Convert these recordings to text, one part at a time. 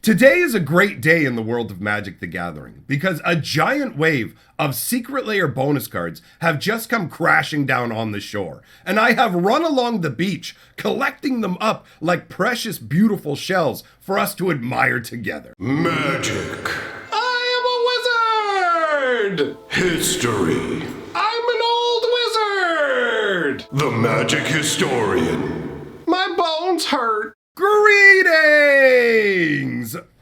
Today is a great day in the world of Magic the Gathering because a giant wave of Secret Lair bonus cards have just come crashing down on the shore, and I have run along the beach collecting them up like precious beautiful shells for us to admire together. Magic. I am a wizard! History. I'm an old wizard! The magic historian. My bones hurt. Greetings,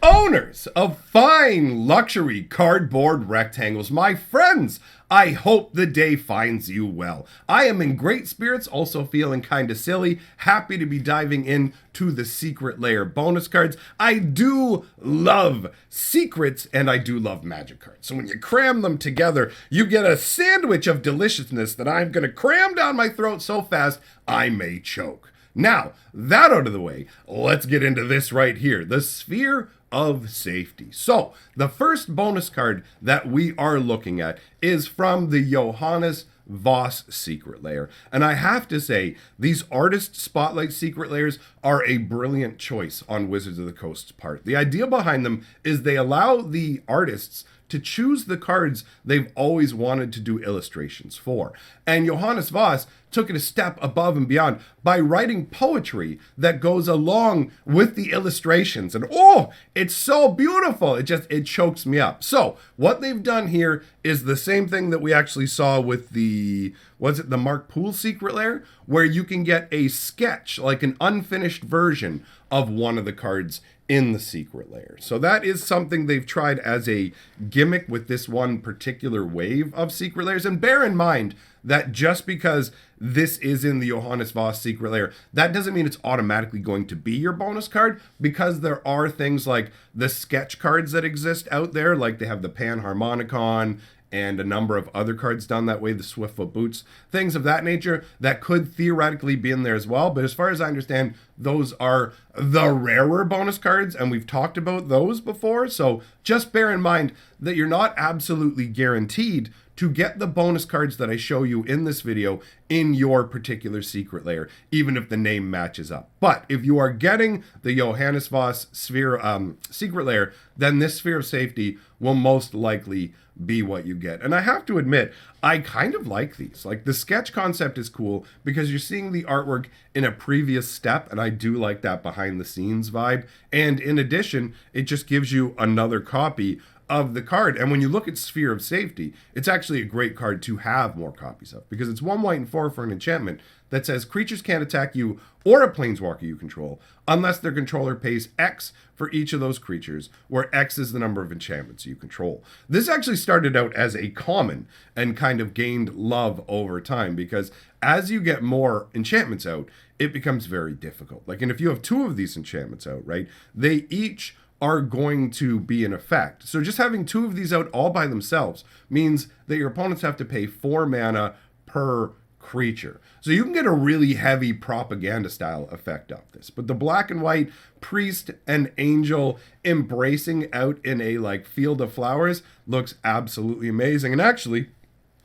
owners of fine luxury cardboard rectangles. My friends, I hope the day finds you well. I am in great spirits, also feeling kind of silly. Happy to be diving into the Secret Lair bonus cards. I do love secrets and I do love magic cards. So when you cram them together, you get a sandwich of deliciousness that I'm going to cram down my throat so fast I may choke. Now, that out of the way, let's get into this right here, the Sphere of Safety. So, the first bonus card that we are looking at is from the Johannes Voss Secret Lair. And I have to say, these Artist Spotlight Secret Lairs are a brilliant choice on Wizards of the Coast's part. The idea behind them is they allow the artists to choose the cards they've always wanted to do illustrations for. And Johannes Voss took it a step above and beyond by writing poetry that goes along with the illustrations. And oh, it's so beautiful. It chokes me up. So what they've done here is the same thing that we actually saw with the Mark Poole Secret Lair, where you can get a sketch, like an unfinished version of one of the cards in the Secret Lair. So that is something they've tried as a gimmick with this one particular wave of Secret Lairs. And bear in mind that just because this is in the Johannes Voss Secret Lair, that doesn't mean it's automatically going to be your bonus card, because there are things like the sketch cards that exist out there, like they have the Panharmonicon and a number of other cards done that way, the Swiftfoot Boots, things of that nature that could theoretically be in there as well. But as far as I understand, those are the rarer bonus cards, and we've talked about those before. So just bear in mind that you're not absolutely guaranteed to get the bonus cards that I show you in this video in your particular Secret Lair, even if the name matches up. But if you are getting the Johannes Voss Secret Lair, then this Sphere of Safety will most likely be what you get. And I have to admit, I kind of like these. Like, the sketch concept is cool because you're seeing the artwork in a previous step, and I do like that behind the scenes vibe. And in addition, it just gives you another copy of the card. And when you look at Sphere of Safety, it's actually a great card to have more copies of, because it's 1 white and 4 for an enchantment that says creatures can't attack you or a planeswalker you control unless their controller pays X for each of those creatures, where X is the number of enchantments you control. This actually started out as a common and kind of gained love over time, because as you get more enchantments out, it becomes very difficult. Like, and if you have 2 of these enchantments out, right, they each are going to be in effect. So just having 2 of these out all by themselves means that your opponents have to pay 4 mana per creature. So you can get a really heavy propaganda style effect of this. But the black and white priest and angel embracing out in a like field of flowers looks absolutely amazing. And actually,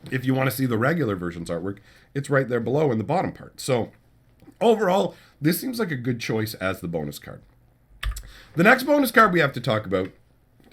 if you want to see the regular version's artwork, it's right there below in the bottom part. So overall, this seems like a good choice as the bonus card. The next bonus card we have to talk about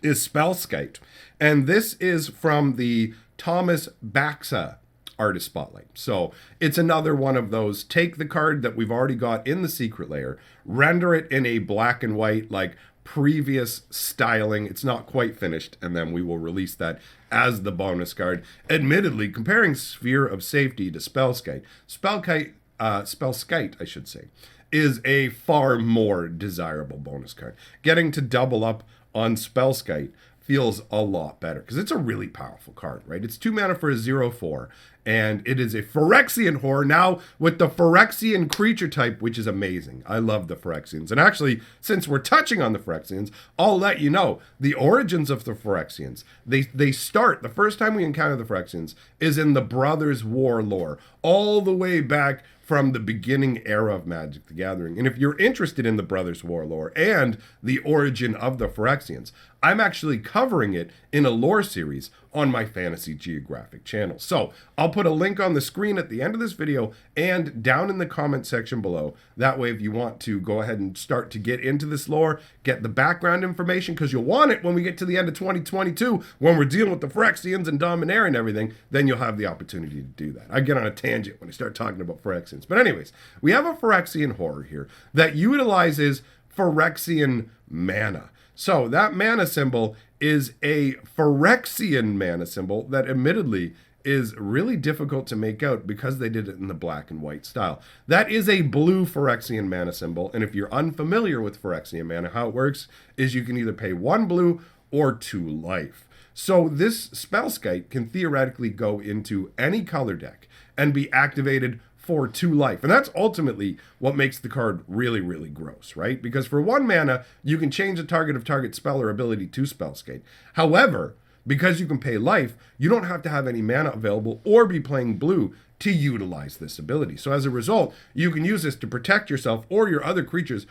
is Spellskite. And this is from the Thomas Baxa Artist Spotlight. So it's another one of those, take the card that we've already got in the Secret Lair, render it in a black and white, like previous styling. It's not quite finished, and then we will release that as the bonus card. Admittedly, comparing Sphere of Safety to Spellskite, Spellskite, I should say, is a far more desirable bonus card. Getting to double up on Spellskite feels a lot better because it's a really powerful card, right? It's 2 mana for a 0/4, and it is a Phyrexian horror now with the Phyrexian creature type, which is amazing. I love the Phyrexians. And actually, since we're touching on the Phyrexians, I'll let you know the origins of the Phyrexians. They start, the first time we encounter the Phyrexians is in the Brothers' War lore, all the way back from the beginning era of Magic the Gathering. And if you're interested in the Brothers' War lore and the origin of the Phyrexians, I'm actually covering it in a lore series on my Fantasy Geographic channel. So I'll put a link on the screen at the end of this video and down in the comment section below. That way, if you want to go ahead and start to get into this lore, get the background information, because you'll want it when we get to the end of 2022, when we're dealing with the Phyrexians and Dominaria and everything, then you'll have the opportunity to do that. I get on a tangent when I start talking about Phyrexians. But anyways, we have a Phyrexian horror here that utilizes Phyrexian mana. So that mana symbol is a Phyrexian mana symbol that admittedly is really difficult to make out because they did it in the black and white style. That is a blue Phyrexian mana symbol, and if you're unfamiliar with Phyrexian mana, how it works is you can either pay 1 blue or 2 life. So this Spellskite can theoretically go into any color deck and be activated for 2 life. And that's ultimately what makes the card really, really gross, right? Because for 1 mana, you can change the target of target spell or ability to Spellskite. However, because you can pay life, you don't have to have any mana available or be playing blue to utilize this ability. So as a result, you can use this to protect yourself or your other creatures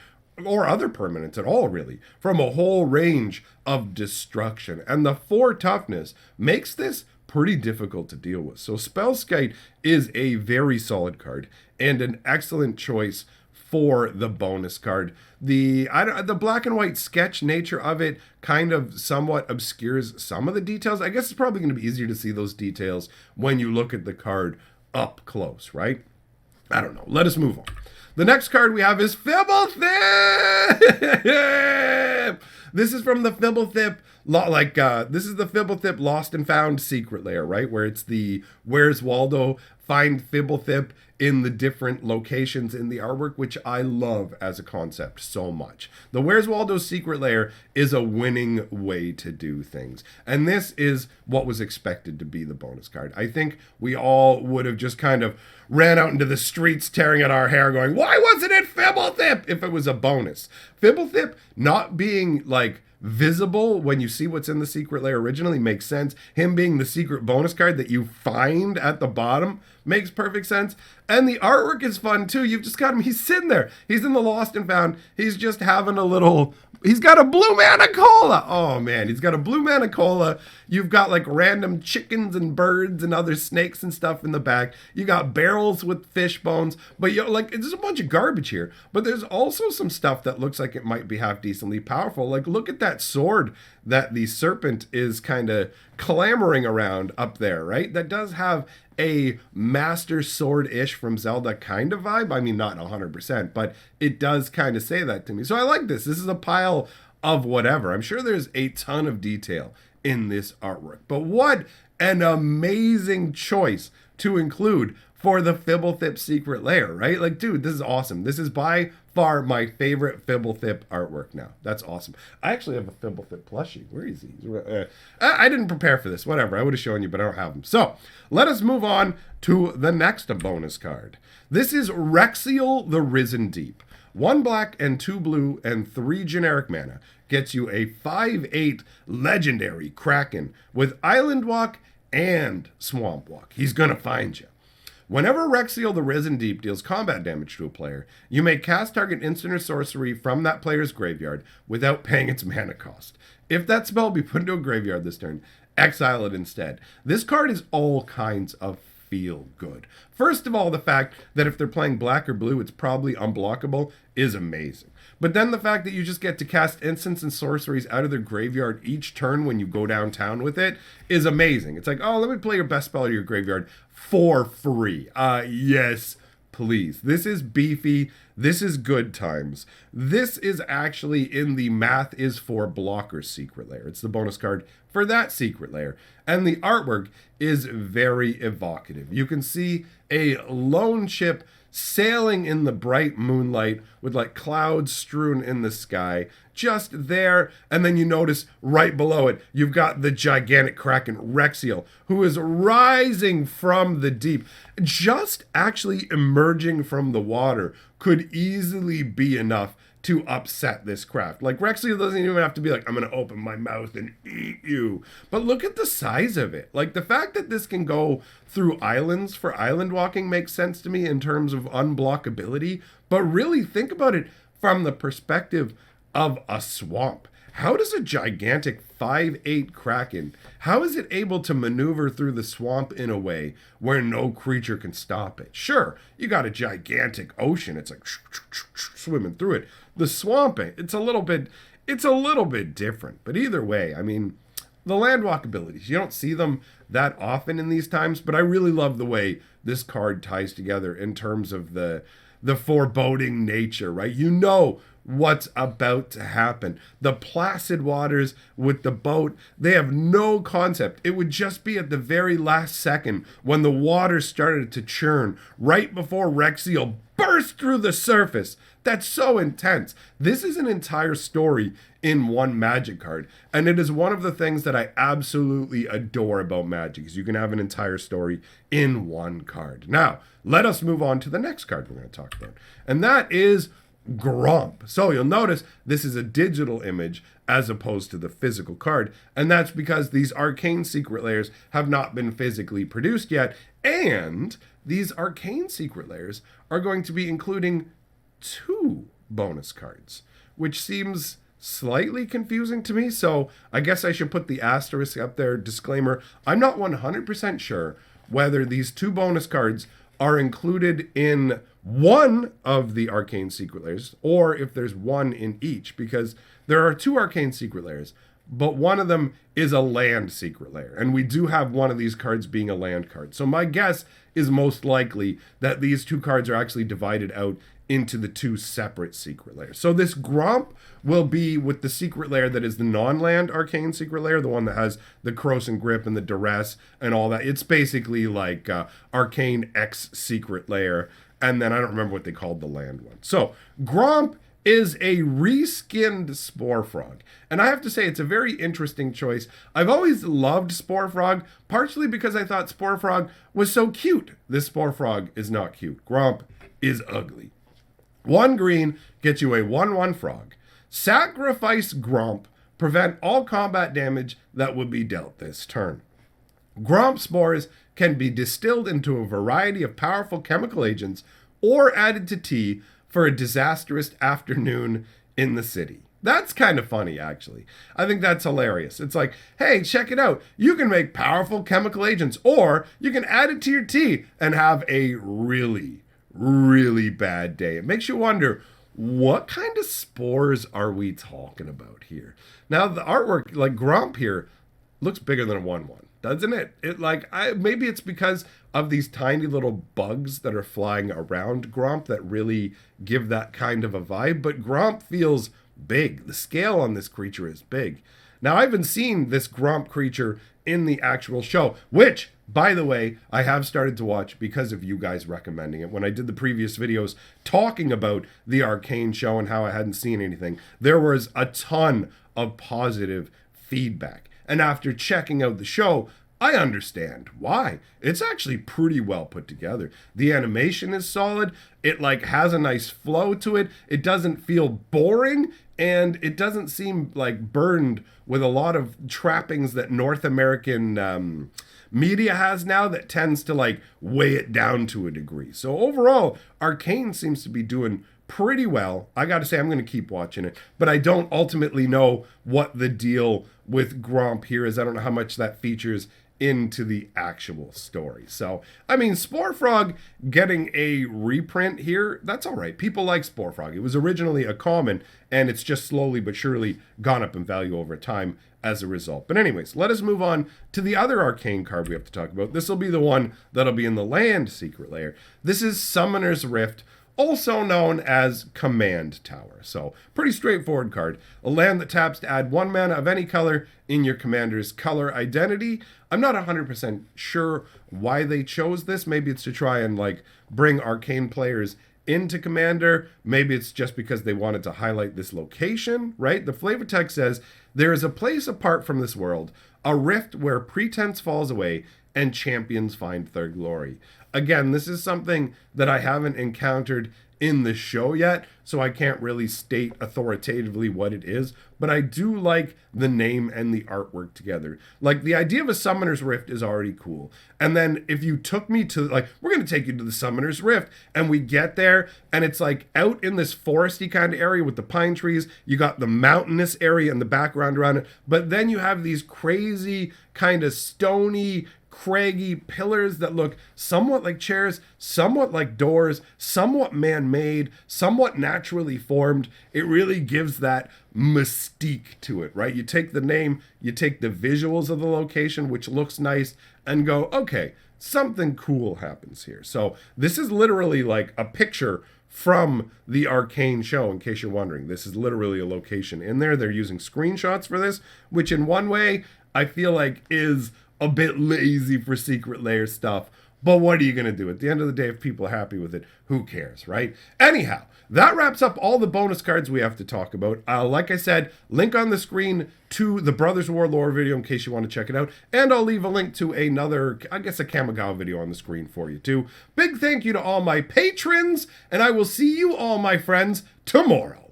or other permanents at all, really, from a whole range of destruction. And the 4 toughness makes this pretty difficult to deal with. So Spellskite is a very solid card and an excellent choice for the bonus card. The black and white sketch nature of it kind of somewhat obscures some of the details. I guess it's probably going to be easier to see those details when you look at the card up close, right? I don't know. Let us move on. The next card we have is Fibblethip! This is from the Fibblethip, this is the Fibblethip Lost and Found Secret Lair, right? Where it's the Where's Waldo, find Fibblethip in the different locations in the artwork, which I love as a concept so much. The Where's Waldo Secret Lair is a winning way to do things. And this is what was expected to be the bonus card. I think we all would have just kind of ran out into the streets tearing at our hair going, why wasn't it Fibblethip if it was a bonus? Fibblethip not being like visible when you see what's in the secret lair originally makes sense. Him being the secret bonus card that you find at the bottom makes perfect sense. And the artwork is fun too. You've just got him, he's sitting there. He's in the Lost and Found. He's just having a little, he's got a blue mana cola. Oh man, he's got a blue mana cola. You've got like random chickens and birds and other snakes and stuff in the back. You got barrels with fish bones, but you like, there's a bunch of garbage here. But there's also some stuff that looks like it might be half decently powerful. Like look at that sword that the serpent is kind of clamoring around up there, right? That does have a Master Sword-ish from Zelda kind of vibe. I mean, not 100%, but it does kind of say that to me. So I like this. This is a pile of whatever. I'm sure there's a ton of detail in this artwork. But what an amazing choice to include for the Fibblethip Secret Lair, right? Like, dude, this is awesome. This is by far my favorite Fibblethip artwork now. That's awesome. I actually have a Fibblethip plushie. Where is he? I didn't prepare for this. Whatever. I would have shown you, but I don't have him. So let us move on to the next bonus card. This is Rexiel the Risen Deep. 1 black and 2 blue and 3 generic mana gets you a 5/8 legendary Kraken with Island Walk and Swamp Walk. He's gonna find you. Whenever Rexiel the Risen Deep deals combat damage to a player, you may cast target instant or sorcery from that player's graveyard without paying its mana cost. If that spell be put into a graveyard this turn, exile it instead. This card is all kinds of feel good. First of all, the fact that if they're playing black or blue, it's probably unblockable is amazing. But then the fact that you just get to cast instants and sorceries out of their graveyard each turn when you go downtown with it is amazing. It's like, oh, let me play your best spell out of your graveyard for free. Yes, please. This is beefy. This is good times. This is actually in the Math is for Blockers Secret Lair. It's the bonus card for that secret lair. And the artwork is very evocative. You can see a lone ship sailing in the bright moonlight with like clouds strewn in the sky, just there. And then you notice right below it, you've got the gigantic Kraken Rexiel, who is rising from the deep. Just actually emerging from the water could easily be enough to upset this craft. Like Rexiel doesn't even have to be like, I'm going to open my mouth and eat you. But look at the size of it. Like the fact that this can go through islands for island walking makes sense to me in terms of unblockability. But really think about it from the perspective of a swamp how does a gigantic 5'8" Kraken, how is it able to maneuver through the swamp in a way where no creature can stop it? Sure, you got a gigantic ocean. It's like swimming through it. The swamp, it's a little bit different. But either way, I mean, the landwalk abilities, you don't see them that often in these times, but I really love the way this card ties together in terms of the foreboding nature, right? You know what's about to happen. The placid waters with the boat, they have no concept. It would just be at the very last second when the water started to churn, right before Rexiel burst through the surface. That's so intense. This is an entire story in one Magic card, and it is one of the things that I absolutely adore about Magic, is you can have an entire story in one card. Now, let us move on to the next card we're going to talk about, and that is Gromp. So you'll notice this is a digital image as opposed to the physical card, and that's because these arcane secret layers have not been physically produced yet, and these arcane secret layers are going to be including 2 bonus cards, which seems slightly confusing to me, so I guess I should put the asterisk up there. Disclaimer, I'm not 100% sure whether these 2 bonus cards are included in one of the arcane secret layers or if there's one in each, because there are 2 arcane secret layers, but one of them is a land secret layer, and we do have one of these cards being a land card. So my guess is most likely that these 2 cards are actually divided out into the 2 separate secret layers. So this Gromp will be with the secret layer that is the non-land arcane secret layer, the one that has the Corrosive Grip and the Duress and all that. It's basically like Arcane X secret layer, and then I don't remember what they called the land one. So Gromp is a reskinned Spore Frog, and I have to say it's a very interesting choice. I've always loved Spore Frog, partially because I thought Spore Frog was so cute. This Spore Frog is not cute. Gromp is ugly. 1 green gets you a 1/1 frog. Sacrifice Gromp. Prevent all combat damage that would be dealt this turn. Gromp spores can be distilled into a variety of powerful chemical agents or added to tea for a disastrous afternoon in the city. That's kind of funny, actually. I think that's hilarious. It's like, hey, check it out. You can make powerful chemical agents, or you can add it to your tea and have a really bad day. It makes you wonder, what kind of spores are we talking about here? Now, the artwork, like Gromp here, looks bigger than a 1/1, doesn't it? Maybe it's because of these tiny little bugs that are flying around Gromp that really give that kind of a vibe, but Gromp feels big. The scale on this creature is big. Now, I haven't seen this Gromp creature in the actual show, which, by the way, I have started to watch because of you guys recommending it. When I did the previous videos talking about the Arcane show and how I hadn't seen anything, there was a ton of positive feedback. And after checking out the show, I understand why. It's actually pretty well put together. The animation is solid. It has a nice flow to it. It doesn't feel boring, and it doesn't seem burned with a lot of trappings that North American media has now that tends to weigh it down to a degree. So overall, Arcane seems to be doing pretty well. I gotta say, I'm gonna keep watching it, but I don't ultimately know what the deal with Gromp here is. I don't know how much that features into the actual story. So, I mean, Spore Frog getting a reprint here, that's all right. People like Spore Frog. It was originally a common, and it's just slowly but surely gone up in value over time as a result. But anyways, let us move on to the other arcane card we have to talk about. This will be the one that'll be in the land secret layer. This is Summoner's Rift, also known as Command Tower. So, pretty straightforward card. A land that taps to add 1 mana of any color in your commander's color identity. I'm not 100% sure why they chose this. Maybe it's to try and bring arcane players into Commander. Maybe it's just because they wanted to highlight this location, right? The flavor text says, there is a place apart from this world, a rift where pretense falls away and champions find their glory. Again, this is something that I haven't encountered in the show yet, so I can't really state authoritatively what it is, but I do like the name and the artwork together. Like, the idea of a Summoner's Rift is already cool. And then if you took me to, like, we're going to take you to the Summoner's Rift, and we get there, and it's like out in this foresty kind of area with the pine trees. You got the mountainous area in the background around it, but then you have these crazy kind of stony, craggy pillars that look somewhat like chairs, somewhat like doors, somewhat man-made, somewhat naturally formed. It really gives that mystique to it, right? You take the name, you take the visuals of the location, which looks nice, and go, okay, something cool happens here. So this is literally like a picture from the Arcane show, in case you're wondering. This is literally a location in there. They're using screenshots for this, which in one way I feel like is a bit lazy for Secret Lair stuff. But what are you going to do? At the end of the day, if people are happy with it, who cares, right? Anyhow, that wraps up all the bonus cards we have to talk about. Like I said, link on the screen to the Brothers War lore video in case you want to check it out. And I'll leave a link to another, I guess, a Kamigawa video on the screen for you too. Big thank you to all my patrons, and I will see you all, my friends, tomorrow.